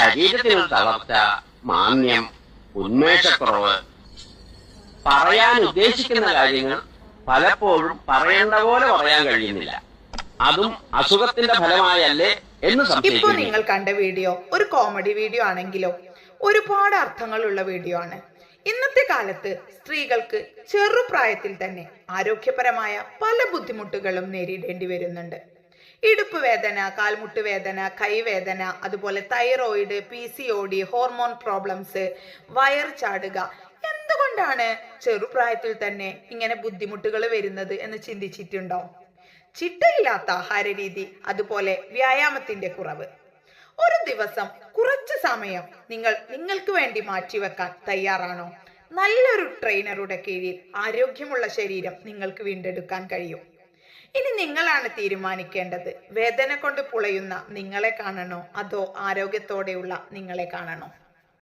ശരീരത്തിന് തളർച്ച, മാന്ദ്യം, ഉന്മേഷക്കുറവ്. പറയാൻ ഉദ്ദേശിക്കുന്ന കാര്യങ്ങൾ പലപ്പോഴും പറയേണ്ട പോലെ പറയാൻ കഴിയുന്നില്ല. അതും അസുഖത്തിന്റെ ഫലമായല്ലേ എന്ന് സംശയിക്കുന്നു. ഇപ്പോൾ നിങ്ങൾ കണ്ട വീഡിയോ ഒരു കോമഡി വീഡിയോ ആണെങ്കിലോ ഒരുപാട് അർത്ഥങ്ങളുള്ള വീഡിയോ ആണ്. ഇന്നത്തെ കാലത്ത് സ്ത്രീകൾക്ക് ചെറുപ്രായത്തിൽ തന്നെ ആരോഗ്യപരമായ പല ബുദ്ധിമുട്ടുകളും നേരിടേണ്ടി വരുന്നുണ്ട്. ഇടുപ്പ് വേദന, കാൽമുട്ട് വേദന, കൈവേദന, അതുപോലെ thyroid, PCOD, hormone problems, wire ചാടുക. എന്തുകൊണ്ടാണ് ചെറുപ്രായത്തിൽ തന്നെ ഇങ്ങനെ ബുദ്ധിമുട്ടുകൾ വരുന്നത് എന്ന് ചിന്തിച്ചിട്ടുണ്ടോ? ചിട്ടയില്ലാത്ത ആഹാര രീതി, അതുപോലെ വ്യായാമത്തിന്റെ കുറവ്. ഒരു ദിവസം കുറച്ച് സമയം നിങ്ങൾക്ക് വേണ്ടി മാറ്റിവെക്കാൻ തയ്യാറാണോ? നല്ലൊരു ട്രെയിനറുടെ കീഴിൽ ആരോഗ്യമുള്ള ശരീരം നിങ്ങൾക്ക് വീണ്ടെടുക്കാൻ കഴിയും. ഇനി നിങ്ങളാണ് തീരുമാനിക്കേണ്ടത്. വേദന കൊണ്ട് പുളയുന്ന നിങ്ങളെ കാണണോ അതോ ആരോഗ്യത്തോടെയുള്ള നിങ്ങളെ കാണണോ?